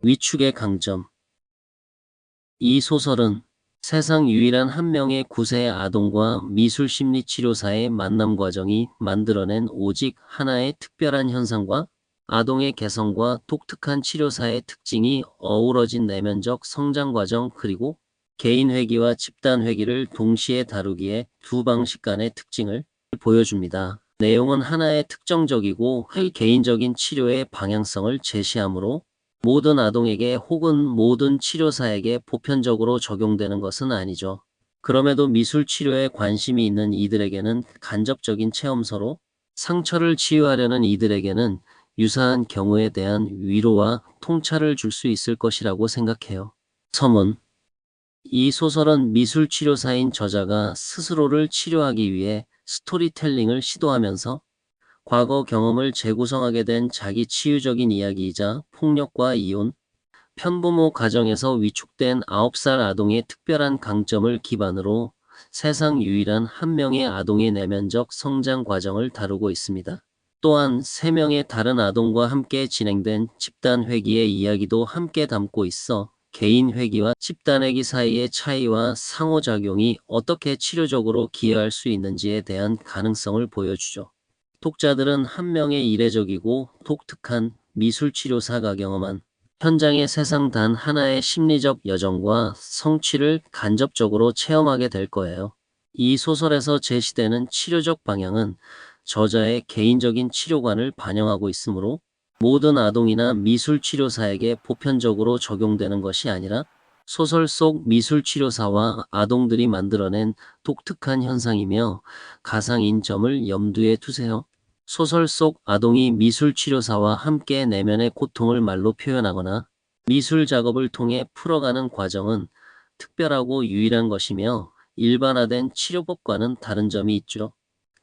위축의 강점. 이 소설은 세상 유일한 한 명의 9세 아동과 미술심리치료사의 만남 과정이 만들어낸 오직 하나의 특별한 현상과 아동의 개성과 독특한 치료사의 특징이 어우러진 내면적 성장 과정, 그리고 개인 회귀와 집단 회귀를 동시에 다루기에 두 방식 간의 특징을 보여줍니다. 내용은 하나의 특정적이고 개인적인 치료의 방향성을 제시하므로 모든 아동에게 혹은 모든 치료사에게 보편적으로 적용되는 것은 아니죠. 그럼에도 미술 치료에 관심이 있는 이들에게는 간접적인 체험서로, 상처를 치유하려는 이들에게는 유사한 경우에 대한 위로와 통찰을 줄 수 있을 것이라고 생각해요. 서문. 이 소설은 미술 치료사인 저자가 스스로를 치료하기 위해 스토리텔링을 시도하면서 과거 경험을 재구성하게 된 자기 치유적인 이야기이자 폭력과 이혼, 편부모 가정에서 위축된 9살 아동의 특별한 강점을 기반으로 세상 유일한 한 명의 아동의 내면적 성장 과정을 다루고 있습니다. 또한 3명의 다른 아동과 함께 진행된 집단 회귀의 이야기도 함께 담고 있어 개인 회귀와 집단 회귀 사이의 차이와 상호작용이 어떻게 치료적으로 기여할 수 있는지에 대한 가능성을 보여주죠. 독자들은 한 명의 이례적이고 독특한 미술치료사가 경험한 현장의 세상 단 하나의 심리적 여정과 성취를 간접적으로 체험하게 될 거예요. 이 소설에서 제시되는 치료적 방향은 저자의 개인적인 치료관을 반영하고 있으므로 모든 아동이나 미술치료사에게 보편적으로 적용되는 것이 아니라 소설 속 미술치료사와 아동들이 만들어낸 독특한 현상이며 가상인 점을 염두에 두세요. 소설 속 아동이 미술치료사와 함께 내면의 고통을 말로 표현하거나 미술 작업을 통해 풀어가는 과정은 특별하고 유일한 것이며 일반화된 치료법과는 다른 점이 있죠.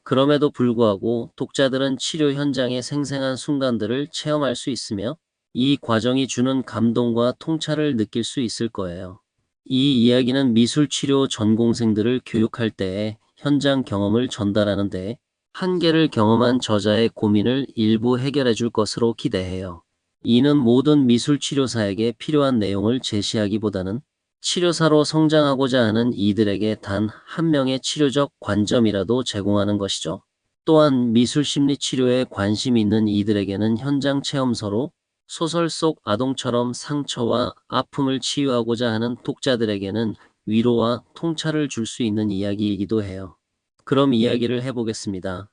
그럼에도 불구하고 독자들은 치료 현장의 생생한 순간들을 체험할 수 있으며 이 과정이 주는 감동과 통찰을 느낄 수 있을 거예요. 이 이야기는 미술치료 전공생들을 교육할 때의 현장 경험을 전달하는 데 한계를 경험한 저자의 고민을 일부 해결해 줄 것으로 기대해요. 이는 모든 미술치료사에게 필요한 내용을 제시하기보다는 치료사로 성장하고자 하는 이들에게 단 한 명의 치료적 관점이라도 제공하는 것이죠. 또한 미술심리치료에 관심 있는 이들에게는 현장 체험서로, 소설 속 아동처럼 상처와 아픔을 치유하고자 하는 독자들에게는 위로와 통찰을 줄 수 있는 이야기이기도 해요. 그럼 이야기를 해보겠습니다.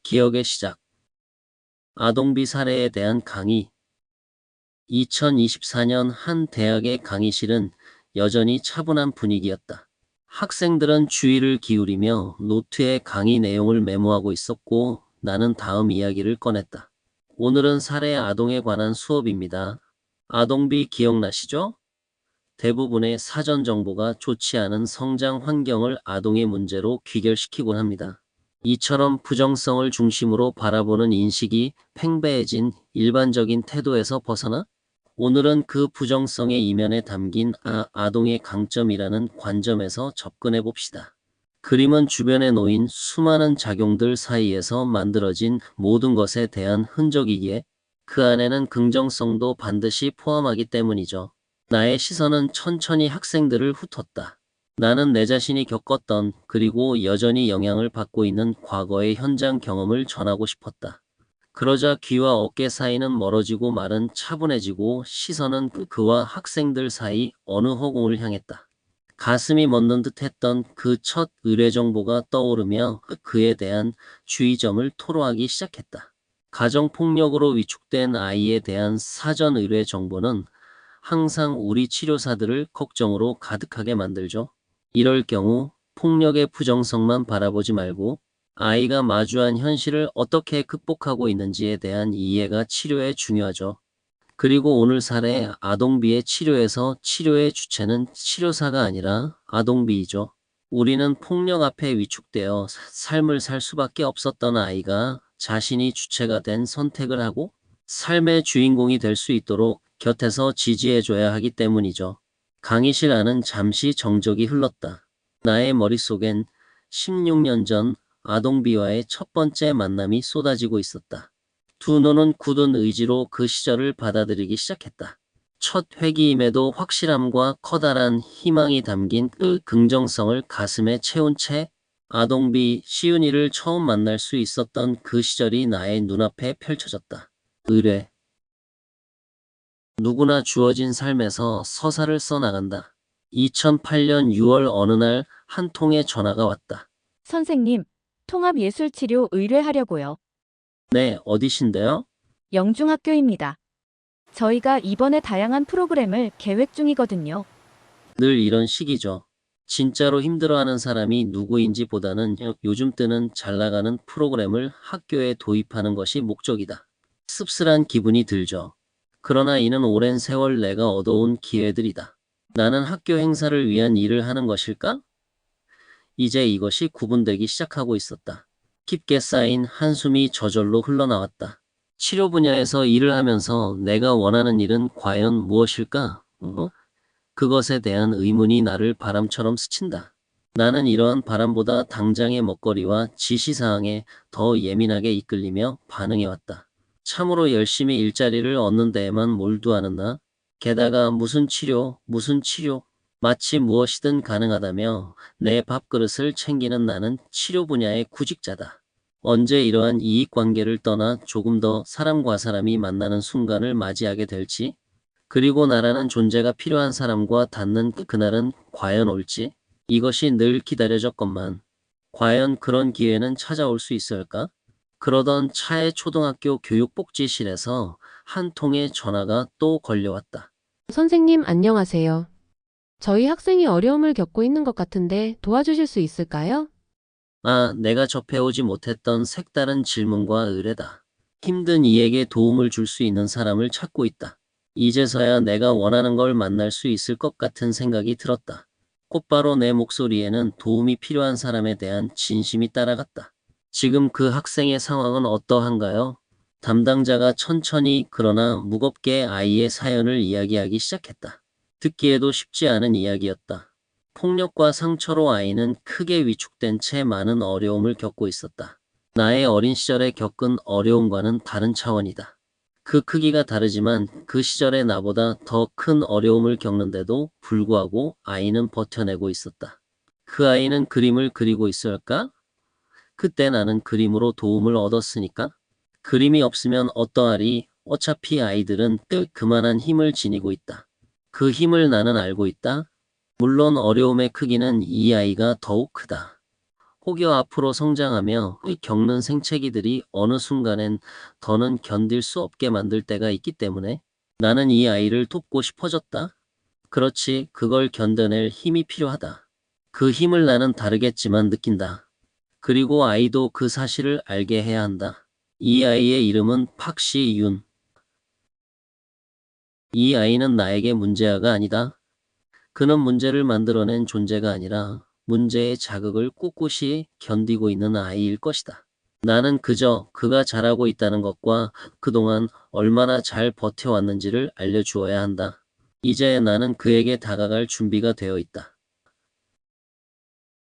기억의 시작. 아동비 사례에 대한 강의. 2024년 한 대학의 강의실은 여전히 차분한 분위기였다. 학생들은 주의를 기울이며 노트에 강의 내용을 메모하고 있었고 나는 다음 이야기를 꺼냈다. 오늘은 사례 아동에 관한 수업입니다. 아동비 기억나시죠? 대부분의 사전 정보가 좋지 않은 성장 환경을 아동의 문제로 귀결시키곤 합니다. 이처럼 부정성을 중심으로 바라보는 인식이 팽배해진 일반적인 태도에서 벗어나 오늘은 그 부정성의 이면에 담긴 아동의 강점이라는 관점에서 접근해 봅시다. 그림은 주변에 놓인 수많은 작용들 사이에서 만들어진 모든 것에 대한 흔적이기에 그 안에는 긍정성도 반드시 포함하기 때문이죠. 나의 시선은 천천히 학생들을 훑었다. 나는 내 자신이 겪었던 그리고 여전히 영향을 받고 있는 과거의 현장 경험을 전하고 싶었다. 그러자 귀와 어깨 사이는 멀어지고 말은 차분해지고 시선은 그와 학생들 사이 어느 허공을 향했다. 가슴이 멎는 듯 했던 그 첫 의뢰 정보가 떠오르며 그에 대한 주의점을 토로하기 시작했다. 가정폭력으로 위축된 아이에 대한 사전 의뢰 정보는 항상 우리 치료사들을 걱정으로 가득하게 만들죠. 이럴 경우 폭력의 부정성만 바라보지 말고 아이가 마주한 현실을 어떻게 극복하고 있는지에 대한 이해가 치료에 중요하죠. 그리고 오늘 사례 아동비의 치료에서 치료의 주체는 치료사가 아니라 아동비이죠. 우리는 폭력 앞에 위축되어 삶을 살 수밖에 없었던 아이가 자신이 주체가 된 선택을 하고 삶의 주인공이 될 수 있도록 곁에서 지지해줘야 하기 때문이죠. 강의실 안은 잠시 정적이 흘렀다. 나의 머릿속엔 16년 전 아동비와의 첫 번째 만남이 쏟아지고 있었다. 두 눈은 굳은 의지로 그 시절을 받아들이기 시작했다. 첫 회기임에도 확실함과 커다란 희망이 담긴 그 긍정성을 가슴에 채운 채 아동비 시윤이를 처음 만날 수 있었던 그 시절이 나의 눈앞에 펼쳐졌다. 의뢰. 누구나 주어진 삶에서 서사를 써나간다. 2008년 6월 어느 날 한 통의 전화가 왔다. 선생님, 통합예술치료 의뢰하려고요. 네, 어디신데요? 영중학교입니다. 저희가 이번에 다양한 프로그램을 계획 중이거든요. 늘 이런 식이죠. 진짜로 힘들어하는 사람이 누구인지 보다는 요즘 뜨는 잘 나가는 프로그램을 학교에 도입하는 것이 목적이다. 씁쓸한 기분이 들죠. 그러나 이는 오랜 세월 내가 얻어온 기회들이다. 나는 학교 행사를 위한 일을 하는 것일까? 이제 이것이 구분되기 시작하고 있었다. 깊게 쌓인 한숨이 저절로 흘러나왔다. 치료 분야에서 일을 하면서 내가 원하는 일은 과연 무엇일까? 그것에 대한 의문이 나를 바람처럼 스친다. 나는 이러한 바람보다 당장의 먹거리와 지시사항에 더 예민하게 이끌리며 반응해왔다. 참으로 열심히 일자리를 얻는 데에만 몰두하는 나. 게다가 무슨 치료, 마치 무엇이든 가능하다며 내 밥그릇을 챙기는 나는 치료 분야의 구직자다. 언제 이러한 이익관계를 떠나 조금 더 사람과 사람이 만나는 순간을 맞이하게 될지, 그리고 나라는 존재가 필요한 사람과 닿는 그날은 과연 올지, 이것이 늘 기다려졌건만 과연 그런 기회는 찾아올 수 있을까? 그러던 차에 초등학교 교육복지실에서 한 통의 전화가 또 걸려왔다. 선생님, 안녕하세요. 저희 학생이 어려움을 겪고 있는 것 같은데 도와주실 수 있을까요? 아, 내가 접해오지 못했던 색다른 질문과 의뢰다. 힘든 이에게 도움을 줄 수 있는 사람을 찾고 있다. 이제서야 내가 원하는 걸 만날 수 있을 것 같은 생각이 들었다. 곧바로 내 목소리에는 도움이 필요한 사람에 대한 진심이 따라갔다. 지금 그 학생의 상황은 어떠한가요? 담당자가 천천히 그러나 무겁게 아이의 사연을 이야기하기 시작했다. 듣기에도 쉽지 않은 이야기였다. 폭력과 상처로 아이는 크게 위축된 채 많은 어려움을 겪고 있었다. 나의 어린 시절에 겪은 어려움과는 다른 차원이다. 그 크기가 다르지만 그 시절의 나보다 더 큰 어려움을 겪는데도 불구하고 아이는 버텨내고 있었다. 그 아이는 그림을 그리고 있을까? 그때 나는 그림으로 도움을 얻었으니까. 그림이 없으면 어떠하리? 어차피 아이들은 그만한 힘을 지니고 있다. 그 힘을 나는 알고 있다. 물론 어려움의 크기는 이 아이가 더욱 크다. 혹여 앞으로 성장하며 겪는 생채기들이 어느 순간엔 더는 견딜 수 없게 만들 때가 있기 때문에 나는 이 아이를 돕고 싶어졌다. 그렇지, 그걸 견뎌낼 힘이 필요하다. 그 힘을 나는 다르겠지만 느낀다. 그리고 아이도 그 사실을 알게 해야 한다. 이 아이의 이름은 박시윤. 이 아이는 나에게 문제아가 아니다. 그는 문제를 만들어낸 존재가 아니라 문제의 자극을 꿋꿋이 견디고 있는 아이일 것이다. 나는 그저 그가 잘하고 있다는 것과 그동안 얼마나 잘 버텨왔는지를 알려주어야 한다. 이제 나는 그에게 다가갈 준비가 되어 있다.